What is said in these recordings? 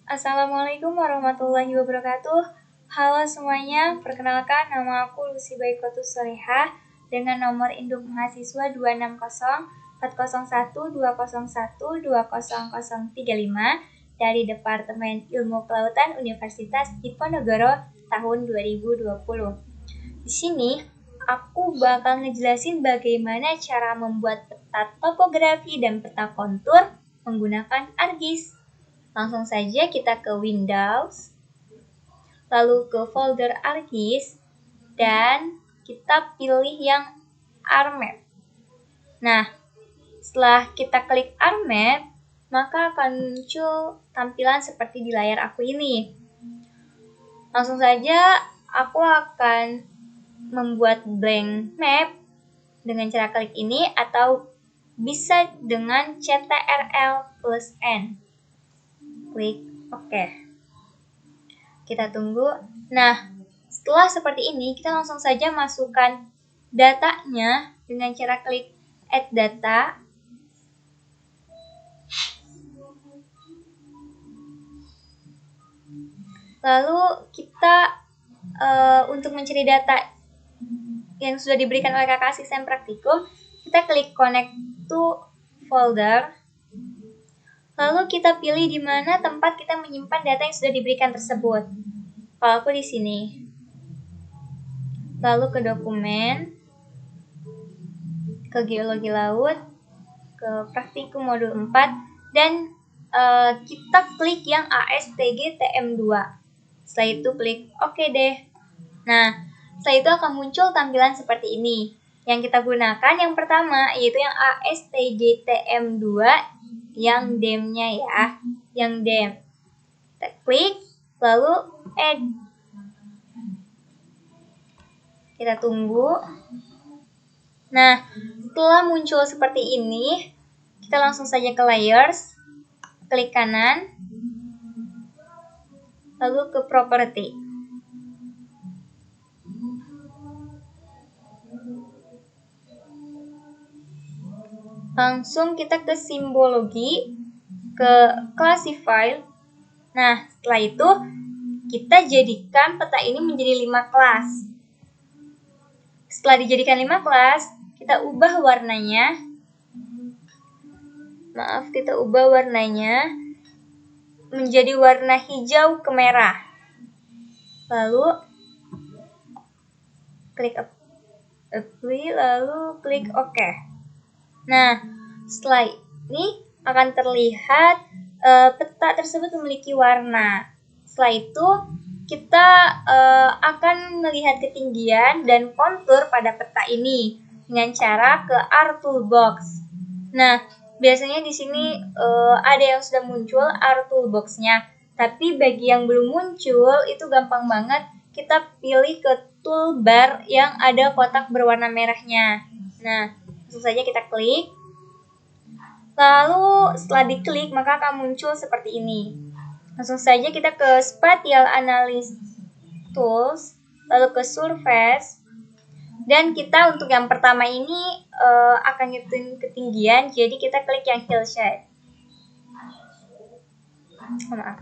Assalamualaikum warahmatullahi wabarakatuh. Halo semuanya, perkenalkan nama aku Lucy Baikotus Solehah dengan nomor induk mahasiswa 260401201200035 dari Departemen Ilmu Kelautan Universitas Diponegoro tahun 2020. Di sini aku bakal ngejelasin bagaimana cara membuat peta topografi dan peta kontur menggunakan ArcGIS. Langsung saja kita ke Windows, lalu ke folder ArcGIS, dan kita pilih yang ArcMap. Nah, setelah kita klik ArcMap, maka akan muncul tampilan seperti di layar aku ini. Langsung saja aku akan membuat blank map dengan cara klik ini atau bisa dengan Ctrl+N. Klik OK. Kita tunggu. Nah, setelah seperti ini, kita langsung saja masukkan datanya dengan cara klik Add Data. Lalu kita untuk mencari data yang sudah diberikan oleh kakak asisten praktikum, kita klik Connect to Folder. Lalu kita pilih di mana tempat kita menyimpan data yang sudah diberikan tersebut. Kalau aku di sini. Lalu ke dokumen, ke geologi laut, ke praktikum modul 4, dan kita klik yang ASTG-TM2. Setelah itu klik OK deh. Nah, setelah itu akan muncul tampilan seperti ini. Yang kita gunakan yang pertama yaitu yang ASTG-TM2 yang DEM-nya ya, yang DEM. Kita klik, lalu Add. Kita tunggu. Nah, setelah muncul seperti ini, kita langsung saja ke Layers, klik kanan, lalu ke Property. Langsung kita ke Simbologi, ke Classify. Nah, setelah itu kita jadikan peta ini menjadi 5 kelas. Setelah dijadikan 5 kelas, kita ubah warnanya. Kita ubah warnanya menjadi warna hijau ke merah. Lalu klik Apply, lalu klik OK. Nah, setelah ini akan terlihat peta tersebut memiliki warna. Setelah itu kita akan melihat ketinggian dan kontur pada peta ini dengan cara ke Art Toolbox. Nah, biasanya di sini ada yang sudah muncul Art Toolbox-nya, tapi bagi yang belum muncul itu gampang banget. Kita pilih ke toolbar yang ada kotak berwarna merahnya. Nah, langsung saja kita klik. Lalu setelah diklik maka akan muncul seperti ini. Langsung saja kita ke Spatial Analysis Tools, lalu ke Surface. Dan kita untuk yang pertama ini akan ngitung ketinggian, jadi kita klik yang Hillside. Maaf.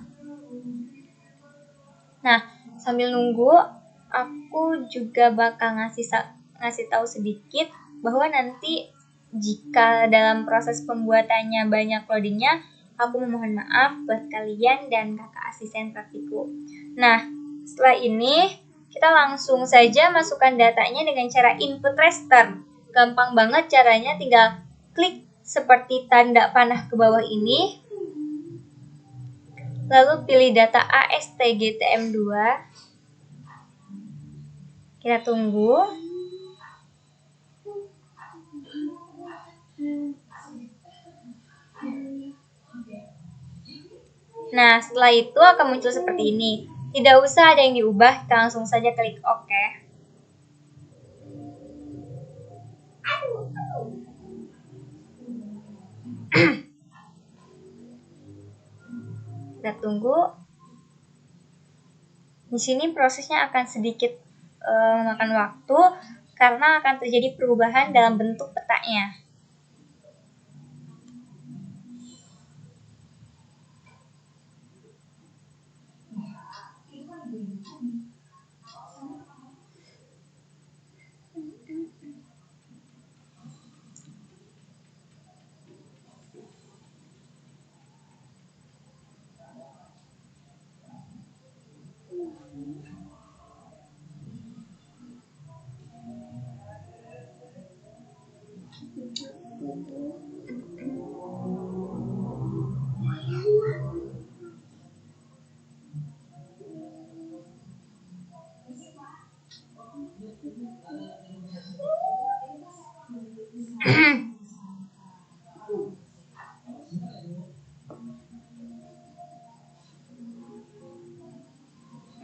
Nah, sambil nunggu, aku juga bakal ngasih tahu sedikit bahwa nanti jika dalam proses pembuatannya banyak loadingnya, aku memohon maaf buat kalian dan kakak asisten praktikum. Nah, setelah ini kita langsung saja masukkan datanya dengan cara input raster. Gampang banget caranya, tinggal klik seperti tanda panah ke bawah ini. Lalu pilih data ASTG-TM2. Kita tunggu. Nah, setelah itu akan muncul seperti ini. Tidak usah ada yang diubah, kita langsung saja klik OK. Kita tunggu. Di sini prosesnya akan sedikit memakan waktu karena akan terjadi perubahan dalam bentuk petanya.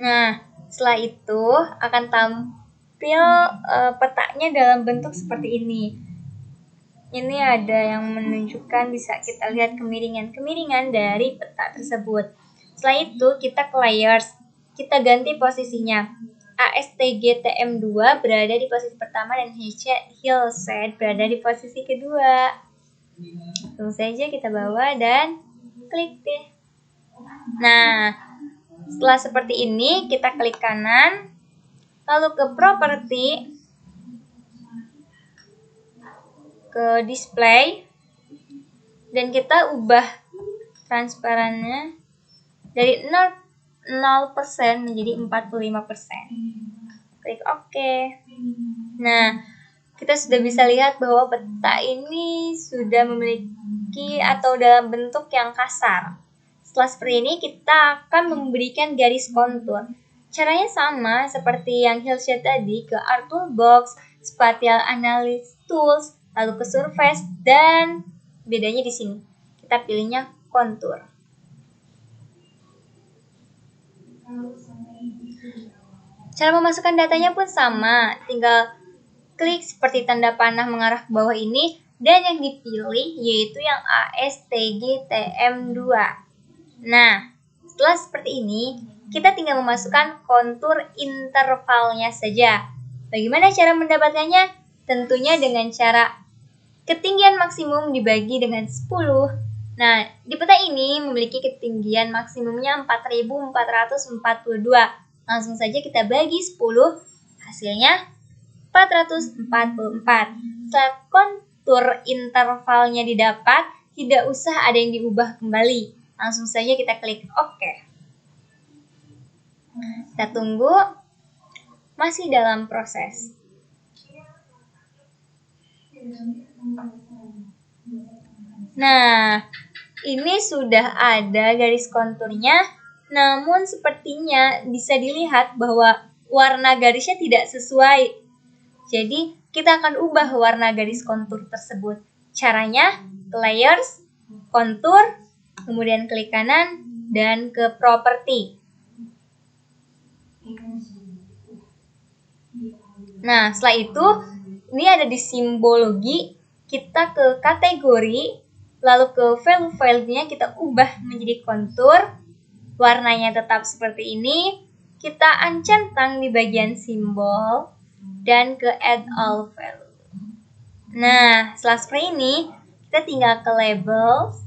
Nah, setelah itu akan tampil petanya dalam bentuk seperti ini. Ini ada yang menunjukkan, bisa kita lihat kemiringan-kemiringan dari peta tersebut. Setelah itu kita ke layers, kita ganti posisinya. ASTGTM2 berada di posisi pertama dan Hillset berada di posisi kedua. Langsung saja kita bawa dan klik deh. Nah, setelah seperti ini kita klik kanan, lalu ke property, ke display, dan kita ubah transparannya dari 0% menjadi 45%. Klik OK. Nah, kita sudah bisa lihat bahwa peta ini sudah memiliki atau dalam bentuk yang kasar. Setelah seperti ini, kita akan memberikan garis kontur. Caranya sama seperti yang Hillset tadi, ke Art Toolbox, Spatial Analysis Tools, lalu ke Surface, dan bedanya di sini. Kita pilihnya kontur. Cara memasukkan datanya pun sama, tinggal klik seperti tanda panah mengarah ke bawah ini, dan yang dipilih yaitu yang ASTGTM2. Nah, setelah seperti ini, kita tinggal memasukkan kontur intervalnya saja. Bagaimana cara mendapatkannya? Tentunya dengan cara ketinggian maksimum dibagi dengan 10. Nah, di peta ini memiliki ketinggian maksimumnya 4442. Langsung saja kita bagi 10, hasilnya 444. Setelah kontur intervalnya didapat, tidak usah ada yang diubah kembali. Langsung saja kita klik OK. Kita tunggu, masih dalam proses. Nah, ini sudah ada garis konturnya, namun sepertinya bisa dilihat bahwa warna garisnya tidak sesuai. Jadi, kita akan ubah warna garis kontur tersebut. Caranya, ke layers, kontur, kemudian klik kanan, dan ke property. Nah, setelah itu, ini ada di simbologi, kita ke kategori, lalu ke value-nya kita ubah menjadi kontur, warnanya tetap seperti ini, kita centang di bagian simbol, dan ke add all value. Nah, setelah seperti ini, kita tinggal ke label.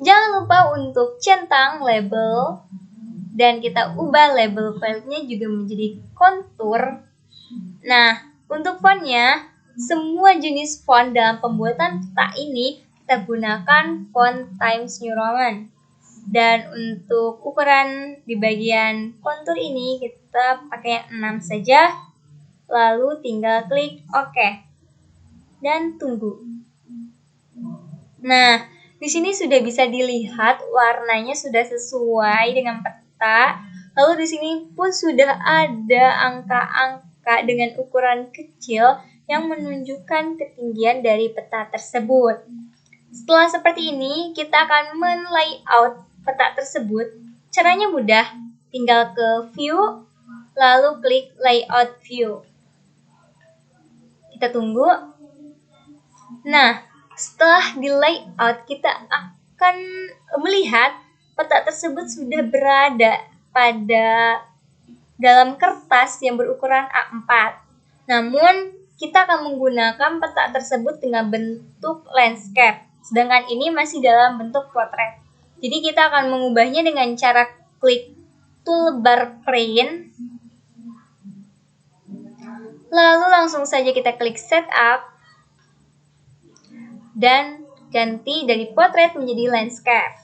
Jangan lupa untuk centang label, dan kita ubah label file-nya juga menjadi kontur. Nah, untuk fontnya, semua jenis font dalam pembuatan peta ini kita gunakan font Times New Roman. Dan untuk ukuran di bagian kontur ini kita pakai 6 saja. Lalu tinggal klik OK. Dan tunggu. Nah, di sini sudah bisa dilihat warnanya sudah sesuai dengan peta. Lalu di sini pun sudah ada angka-angka dengan ukuran kecil yang menunjukkan ketinggian dari peta tersebut. Setelah seperti ini, kita akan men-layout peta tersebut. Caranya mudah, tinggal ke View, lalu klik Layout View. Kita tunggu. Nah, setelah di layout, kita akan melihat peta tersebut sudah berada pada dalam kertas yang berukuran A4. Namun, kita akan menggunakan peta tersebut dengan bentuk landscape, sedangkan ini masih dalam bentuk potret. Jadi kita akan mengubahnya dengan cara klik toolbar print. Lalu langsung saja kita klik setup dan ganti dari portrait menjadi landscape.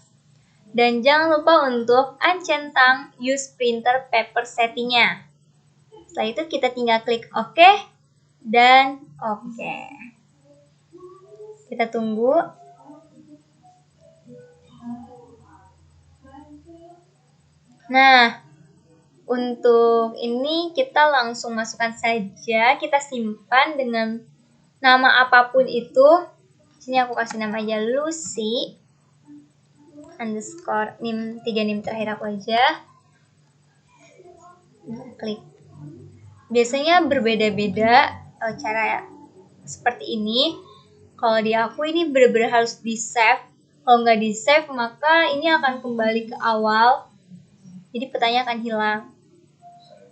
Dan jangan lupa untuk uncentang use printer paper settingnya. Setelah itu kita tinggal klik OK dan OK. Kita tunggu. Nah, untuk ini kita langsung masukkan saja, kita simpan dengan nama apapun itu. Sini aku kasih nama aja Lucy underscore nim 3 nim terakhir aku aja. Klik. Biasanya berbeda-beda cara seperti ini. Kalau di aku ini benar-benar harus di save. Kalau nggak di save maka ini akan kembali ke awal. Jadi petanya akan hilang.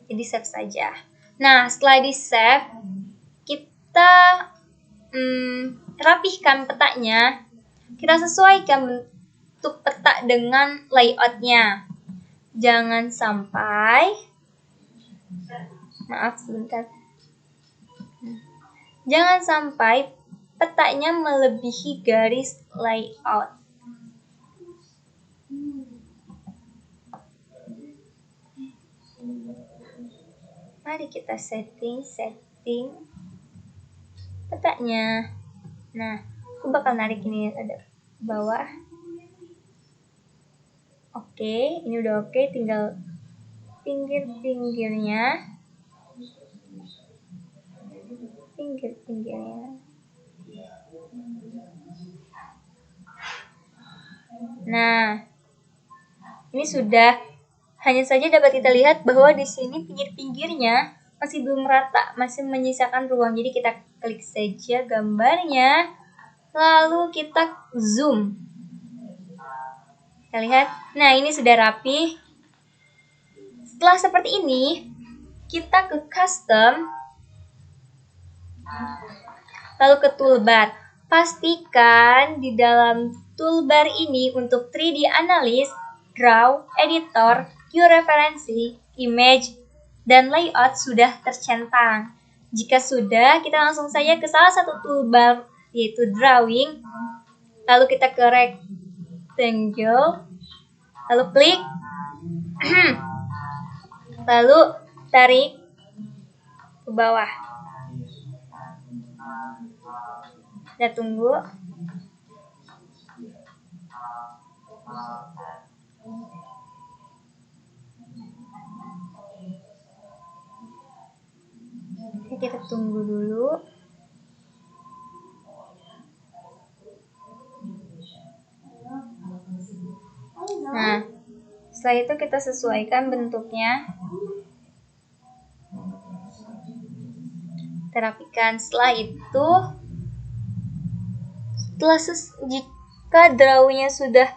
Jadi save saja. Nah, setelah di save, kita rapihkan petanya. Kita sesuaikan bentuk peta dengan layoutnya. Jangan sampai, maaf sebentar. Jangan sampai petanya melebihi garis layout. Mari kita setting petanya. Nah, aku bakal narik ini ada bawah. Oke, ini udah oke, tinggal pinggir-pinggirnya. Nah, ini sudah. Hanya saja dapat kita lihat bahwa di sini pinggir-pinggirnya masih belum rata, masih menyisakan ruang. Jadi kita klik saja gambarnya, lalu kita zoom. Kita lihat, nah ini sudah rapi. Setelah seperti ini, kita ke custom, lalu ke toolbar. Pastikan di dalam toolbar ini untuk 3D analysis, draw, editor, view referensi, image, dan layout sudah tercentang. Jika sudah, kita langsung saja ke salah satu toolbar, yaitu drawing. Lalu kita ke rectangle, lalu klik, lalu tarik ke bawah. Kita tunggu. Kita tunggu dulu. Nah, setelah itu kita sesuaikan bentuknya. Kita rapikan. Setelah itu, jika drawingnya sudah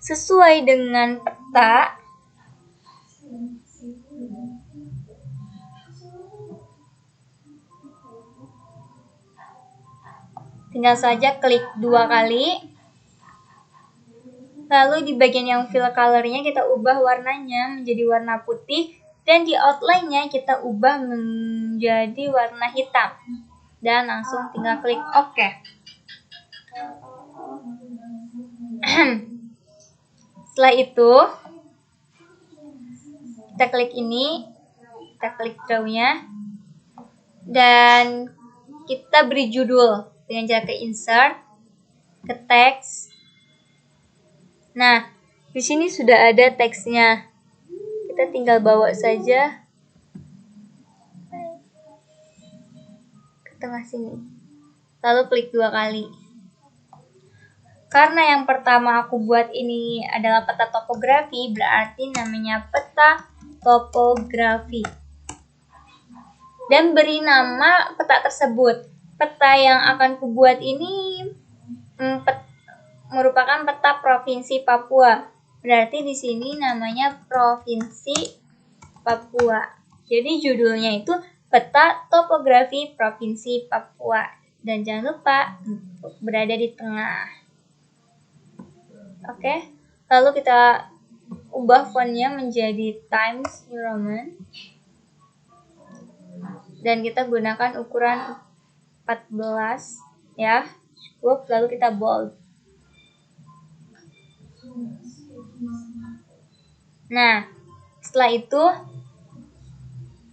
sesuai dengan peta, tinggal saja klik 2 kali. Lalu di bagian yang fill color-nya kita ubah warnanya menjadi warna putih. Dan di outline-nya kita ubah menjadi warna hitam. Dan langsung tinggal klik OK. Setelah itu, kita klik ini. Kita klik draw-nya. Dan kita beri judul dengan cara ke insert, ke teks. Nah, di sini sudah ada teksnya. Kita tinggal bawa saja ke tengah sini. Lalu klik 2 kali. Karena yang pertama aku buat ini adalah peta topografi, berarti namanya peta topografi. Dan beri nama peta tersebut. Peta yang akan kubuat ini merupakan peta Provinsi Papua. Berarti di sini namanya Provinsi Papua. Jadi judulnya itu Peta Topografi Provinsi Papua. Dan jangan lupa untuk berada di tengah. Oke. Lalu kita ubah fontnya menjadi Times New Roman. Dan kita gunakan ukuran 14 ya. Cukup, lalu kita bold. Nah, setelah itu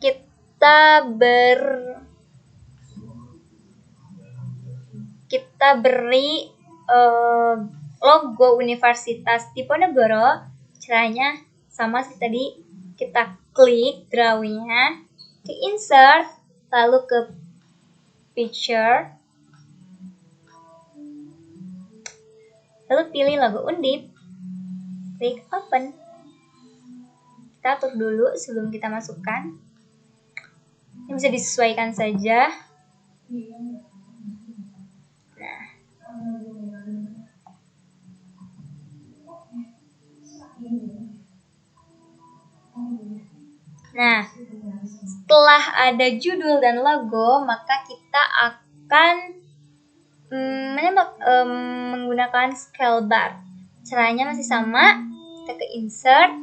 kita beri logo Universitas Diponegoro. Caranya sama seperti tadi, kita klik drawingnya, ke insert, lalu ke picture, lalu pilih logo Undip, klik open. Kita atur dulu sebelum kita masukkan. Ini bisa disesuaikan saja. Nah, setelah ada judul dan logo, maka kita akan menggunakan scale bar. Caranya masih sama, kita ke insert,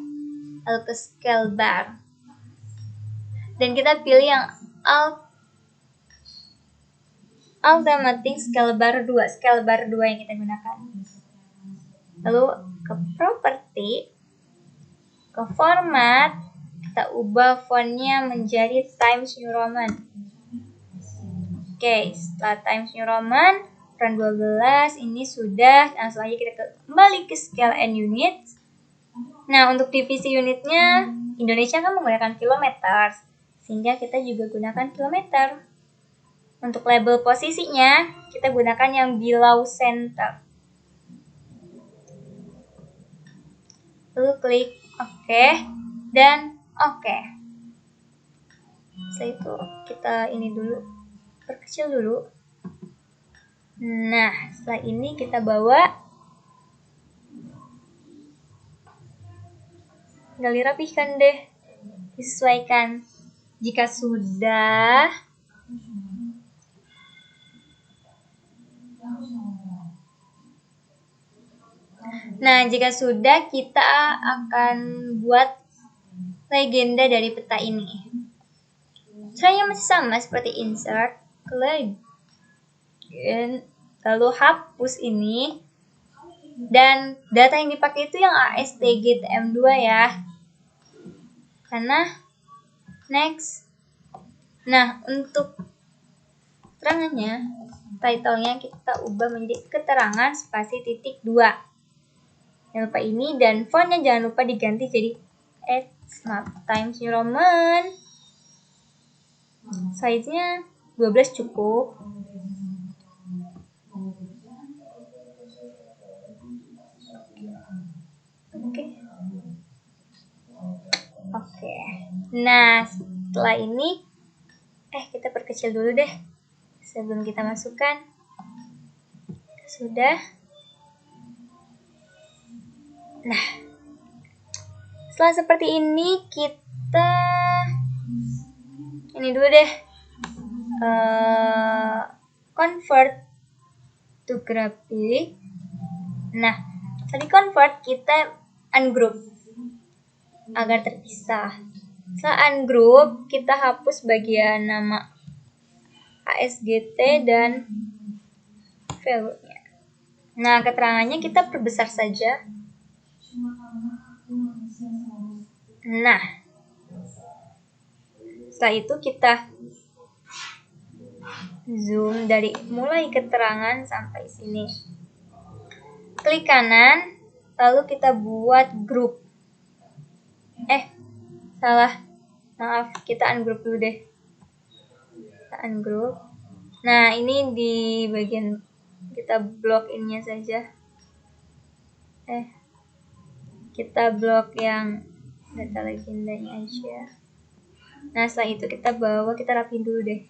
lalu ke scale bar. Dan kita pilih yang automatic scale bar 2 yang kita gunakan. Lalu ke property, ke format, kita ubah fontnya menjadi Times New Roman. Oke, setelah Times New Roman, ukuran 12 ini sudah. Langsung aja kita kembali ke scale and units. Nah, untuk divisi unitnya, Indonesia kan menggunakan kilometer, sehingga kita juga gunakan kilometer. Untuk label posisinya, kita gunakan yang below center. Lalu klik OK dan OK. Setelah itu kita ini dulu, perkecil dulu. Nah, setelah ini kita bawa, tinggal dirapihkan deh, disesuaikan. Jika sudah, kita akan buat legenda dari peta ini. Caranya masih sama seperti insert, klik, lalu hapus ini, dan data yang dipakai itu yang ASTGTM2 ya. Karena next. Nah, untuk keterangannya, title-nya kita ubah menjadi keterangan spasi titik 2. Jangan lupa ini, dan fontnya jangan lupa diganti jadi Times New Roman. Size-nya 12 cukup. Oke. Nah, setelah ini kita perkecil dulu deh sebelum kita masukkan. Sudah. Nah, setelah seperti ini, kita ini dulu deh, convert to graphic. Nah, setelah di convert, kita ungroup agar terpisah. Setelah ungroup, kita hapus bagian nama ASGT dan value-nya. Nah, keterangannya kita perbesar saja. Nah, setelah itu kita zoom dari mulai keterangan sampai sini. Klik kanan, lalu kita buat grup. Salah. Maaf, kita ungroup dulu deh. Kita ungroup. Nah, ini di bagian kita blok ininya saja. Kita blok yang data legendanya aja. Nah, setelah itu kita bawa, kita rapiin dulu deh.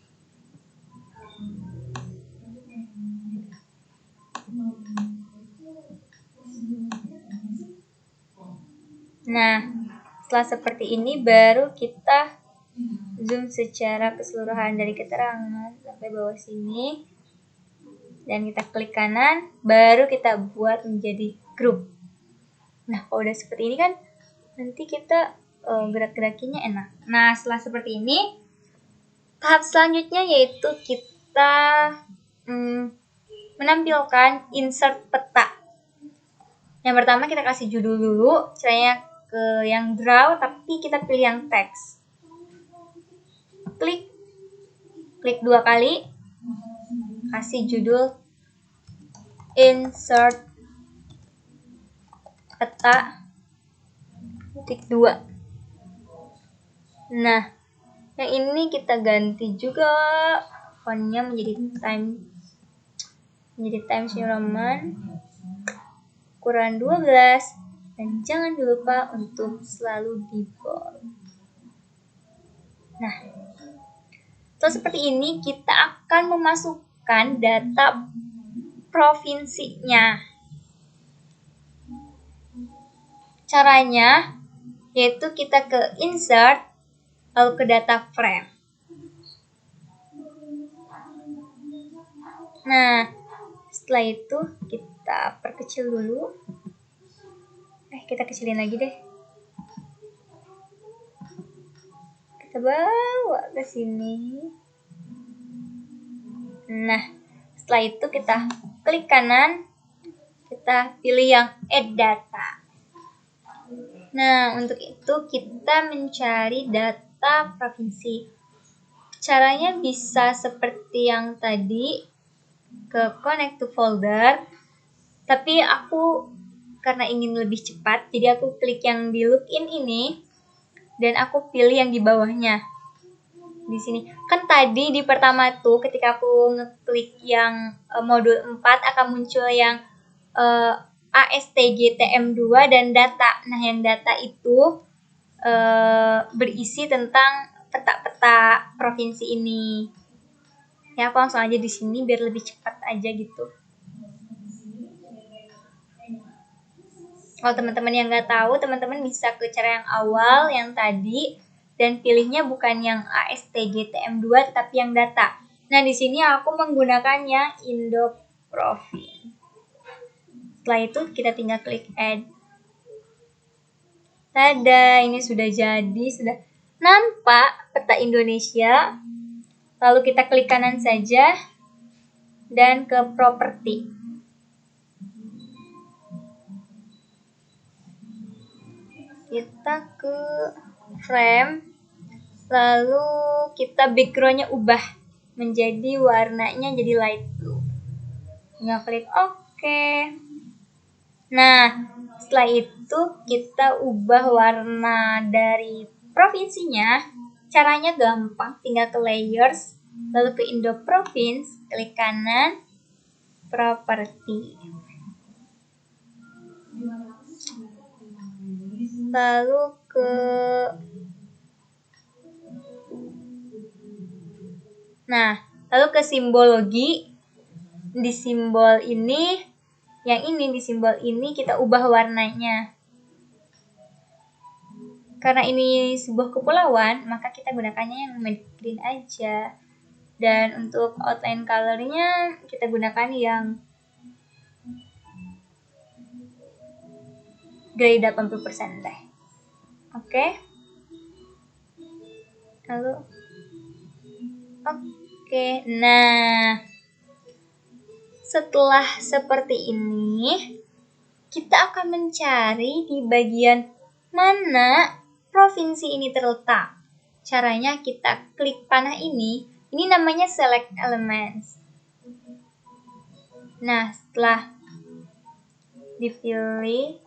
Nah, setelah seperti ini baru kita zoom secara keseluruhan dari keterangan sampai bawah sini. Dan kita klik kanan, baru kita buat menjadi grup. Nah, kalau udah seperti ini kan nanti kita gerak-gerakinya enak. Nah, setelah seperti ini, tahap selanjutnya yaitu kita menampilkan insert peta. Yang pertama kita kasih judul dulu, caranya ke yang draw tapi kita pilih yang teks. Klik 2 kali, kasih judul insert peta, klik 2. Nah, yang ini kita ganti juga fontnya menjadi Times New Roman ukuran 12, dan jangan lupa untuk selalu di bold. Nah, setelah seperti ini kita akan memasukkan data provinsinya. Caranya yaitu kita ke insert, lalu ke data frame. Nah, setelah itu kita perkecil dulu. Kita kecilin lagi deh. Kita bawa ke sini. Nah, setelah itu kita klik kanan, kita pilih yang add data. Nah, untuk itu kita mencari data provinsi. Caranya bisa seperti yang tadi, ke connect to folder. Tapi aku karena ingin lebih cepat, jadi aku klik yang di login ini dan aku pilih yang di bawahnya. Di sini. Kan tadi di pertama tuh ketika aku ngeklik yang modul 4 akan muncul yang ASTGTM2 dan data. Nah, yang data itu berisi tentang peta-peta provinsi ini. Ya, aku langsung aja di sini biar lebih cepat aja gitu. Kalau teman-teman yang nggak tahu, teman-teman bisa ke cara yang awal, yang tadi, dan pilihnya bukan yang ASTGTM2, tetapi yang data. Nah, di sini aku menggunakannya Indoprovin. Setelah itu, kita tinggal klik Add. Tada, ini sudah jadi, sudah nampak peta Indonesia. Lalu kita klik kanan saja, dan ke Property. Kita ke frame, lalu kita backgroundnya ubah menjadi warnanya jadi light blue. Tinggal klik OK. Nah, setelah itu kita ubah warna dari provinsinya. Caranya gampang, tinggal ke layers, lalu ke Indo Province, klik kanan, property. Lalu ke simbologi. Di simbol ini, di simbol ini kita ubah warnanya. Karena ini sebuah kepulauan, maka kita gunakannya yang medium green aja. Dan untuk outline colornya kita gunakan yang gray 80% deh. Oke. Lalu oke. Nah, setelah seperti ini, kita akan mencari di bagian mana provinsi ini terletak. Caranya kita klik panah ini namanya select elements. Nah, setelah dipilih,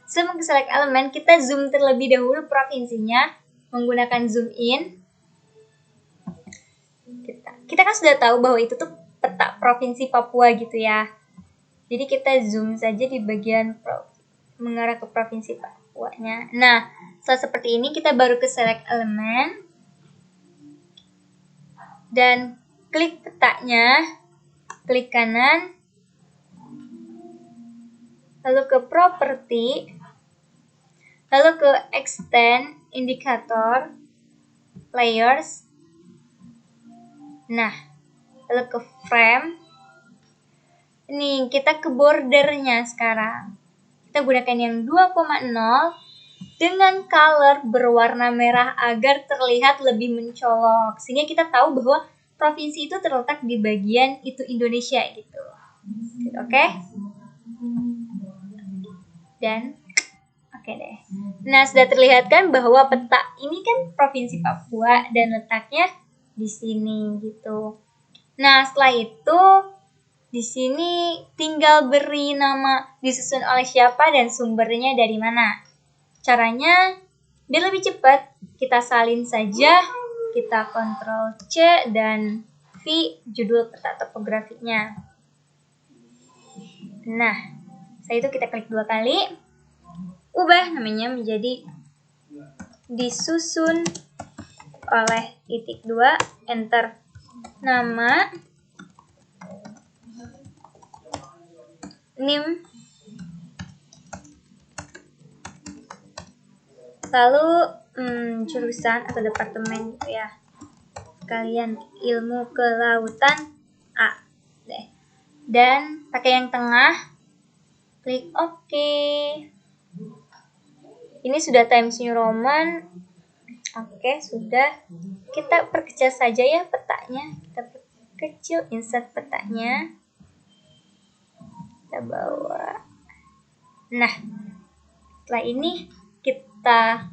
sebelum ke select element, kita zoom terlebih dahulu provinsinya menggunakan zoom in. Kita kan sudah tahu bahwa itu tuh peta provinsi Papua gitu ya. Jadi kita zoom saja di bagian mengarah ke provinsi Papuanya. Nah, setelah seperti ini kita baru ke select element dan klik petanya, klik kanan, lalu ke property, lalu ke extend indikator, layers. Nah, lalu ke frame. Ini kita ke bordernya sekarang. kita gunakan yang 2,0 dengan color berwarna merah agar terlihat lebih mencolok. Sehingga kita tahu bahwa provinsi itu terletak di bagian itu Indonesia gitu. Oke? Dan oke deh. Nah, sudah terlihat kan bahwa peta ini kan provinsi Papua dan letaknya di sini gitu. Nah, setelah itu di sini tinggal beri nama disusun oleh siapa dan sumbernya dari mana. Caranya biar lebih cepat, kita salin saja, kita Ctrl C dan V judul peta topografinya. Nah, setelah itu kita klik 2 kali, ubah namanya menjadi disusun oleh titik 2, enter nama, NIM, lalu jurusan atau departemen gitu ya, kalian ilmu kelautan A deh, dan pakai yang tengah, klik OK. Ini sudah Times New Roman. Oke, sudah. Kita perkecil saja ya petanya. Kita perkecil, insert petanya. Kita bawa. Nah, setelah ini kita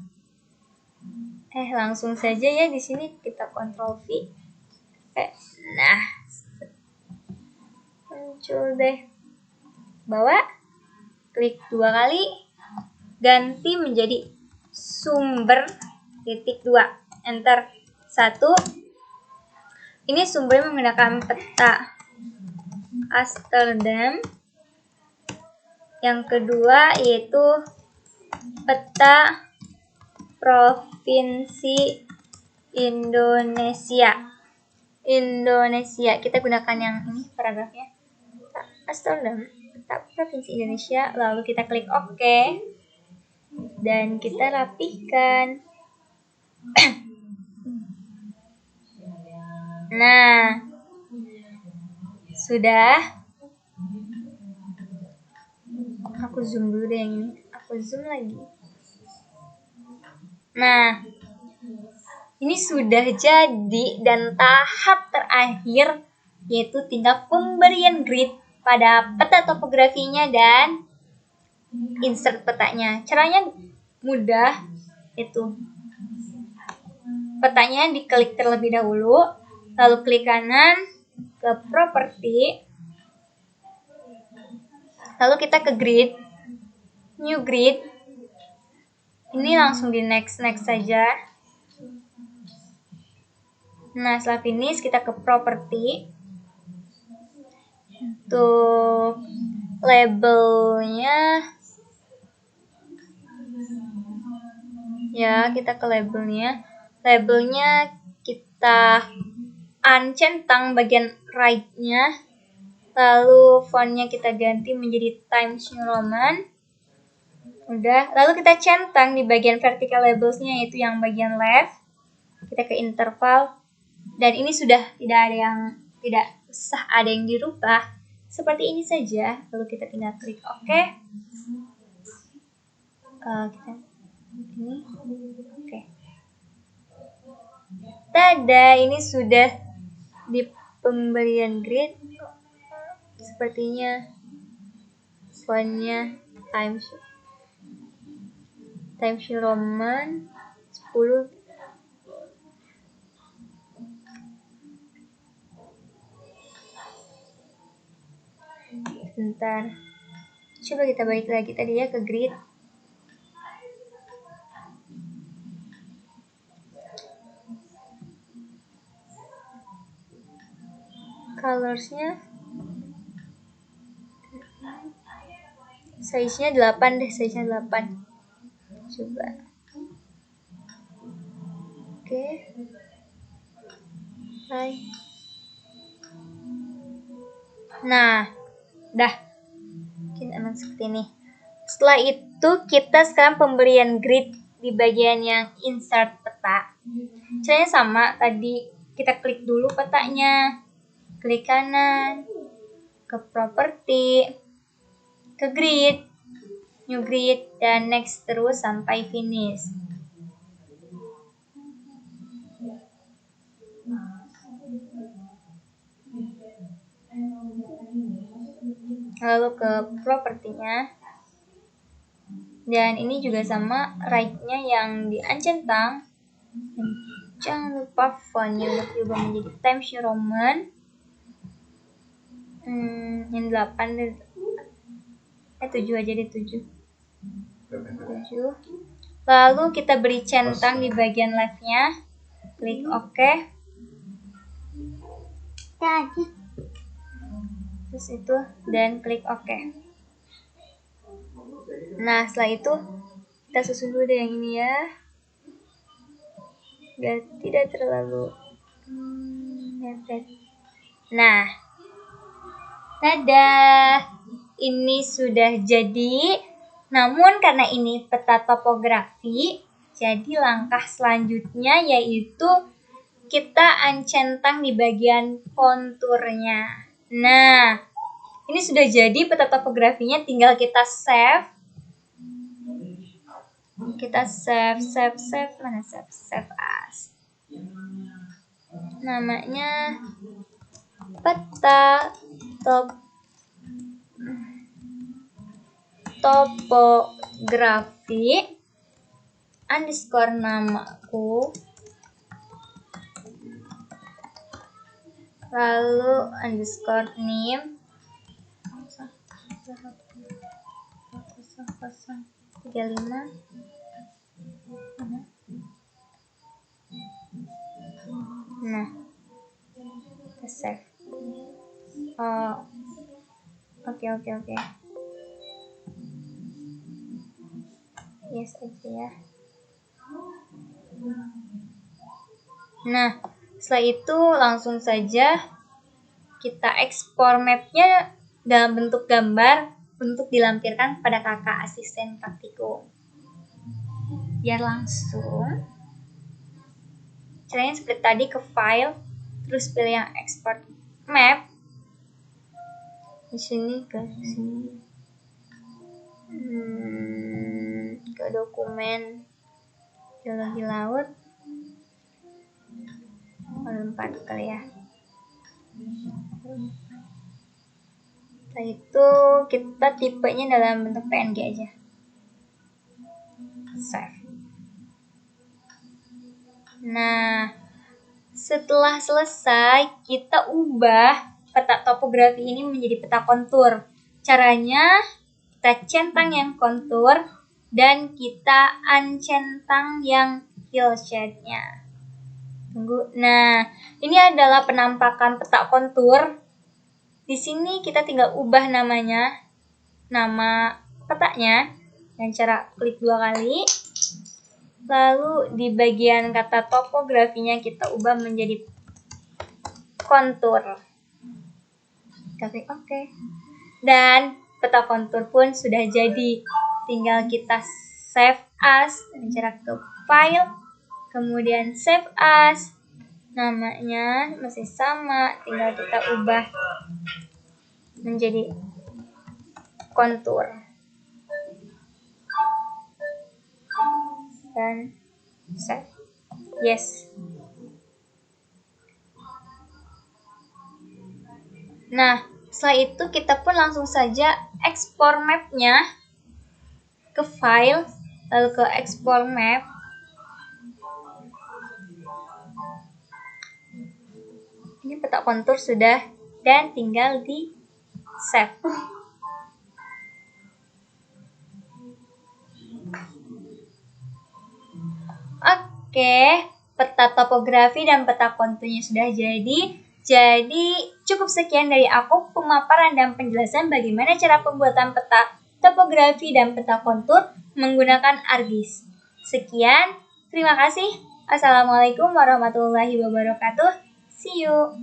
langsung saja ya di sini kita Ctrl V. Nah, muncul deh. Bawa, klik 2 kali, ganti menjadi sumber titik 2, enter 1. Ini sumbernya menggunakan peta Amsterdam. Yang kedua yaitu peta provinsi Indonesia. Kita gunakan yang ini paragrafnya. Amsterdam, peta provinsi Indonesia. Lalu kita klik OK. Dan kita rapihkan. Nah, sudah. Aku zoom dulu deh yang ini. Aku zoom lagi. Nah, ini sudah jadi dan tahap terakhir yaitu tinggal pemberian grid pada peta topografinya dan insert petanya. Caranya mudah, itu petanya diklik terlebih dahulu, lalu klik kanan ke properti, lalu kita ke grid, new grid. Ini langsung di next saja. Nah, setelah finish kita ke properti. Untuk labelnya ya, kita ke labelnya kita uncentang bagian right-nya, lalu fontnya kita ganti menjadi Times New Roman. Udah, lalu kita centang di bagian vertical labelsnya, yaitu yang bagian left. Kita ke interval, dan ini sudah tidak usah ada yang dirubah, seperti ini saja. Lalu kita tinggal klik OK. Kita ini oke. Tada, ini sudah di pemberian grid. Sepertinya fontnya Times New Roman 10. Bentar, coba kita balik lagi tadi ya ke grid. Colorsnya size-nya 8 deh, size-nya 8. Coba. Oke. Hai. Nah, dah. Mungkin emang seperti ini. Setelah itu kita sekarang pemberian grid di bagian yang insert peta. Caranya sama, tadi kita klik dulu petanya, klik kanan, ke properti, ke grid. new grid, dan next terus sampai finish. Lalu ke propertinya, dan ini juga sama right-nya yang diancentang. Jangan lupa fontnya untuk diubah menjadi Times New Roman. Yang 8 7 aja deh, 7. Lalu kita beri centang di bagian left-nya. Klik OK. Terus itu, dan klik OK. Nah, setelah itu kita susun dulu deh yang ini ya, biar tidak terlalu mepet. Nah, dadah, ini sudah jadi. Namun karena ini peta topografi, jadi langkah selanjutnya yaitu kita ancentang di bagian konturnya. Nah, ini sudah jadi peta topografinya, tinggal kita save. Kita save mana save as. Namanya peta topografi underscore namaku, lalu underscore name 0035. Nah, kita save. Oke. Yes aja ya. Nah, setelah itu langsung saja kita ekspor mapnya dalam bentuk gambar untuk dilampirkan pada kakak asisten praktikum. Biar langsung, caranya seperti tadi, ke file, terus pilih yang export map. Di sini ke sini. Ke dokumen geologi laut. 4 kali ya. Setelah itu kita tipenya dalam bentuk PNG aja. Save. Nah, setelah selesai, kita ubah peta topografi ini menjadi peta kontur. Caranya, kita centang yang kontur dan kita uncentang yang hillshade-nya. Tunggu. Nah, ini adalah penampakan peta kontur. Di sini kita tinggal ubah namanya, nama petanya, dengan cara klik 2 kali. Lalu di bagian kata topografinya kita ubah menjadi kontur. Kita klik OK. Dan peta kontur pun sudah jadi. Tinggal kita save as dengan cara ke file, kemudian save as. Namanya masih sama, tinggal kita ubah menjadi kontur. Dan save. Yes. Nah, setelah itu kita pun langsung saja ekspor mapnya ke file, lalu ke ekspor map. Ini peta kontur sudah, dan tinggal di save. Oke, peta topografi dan peta konturnya sudah jadi. Jadi cukup sekian dari aku, pemaparan dan penjelasan bagaimana cara pembuatan peta topografi dan peta kontur menggunakan ArcGIS. Sekian, terima kasih. Assalamualaikum warahmatullahi wabarakatuh. See you.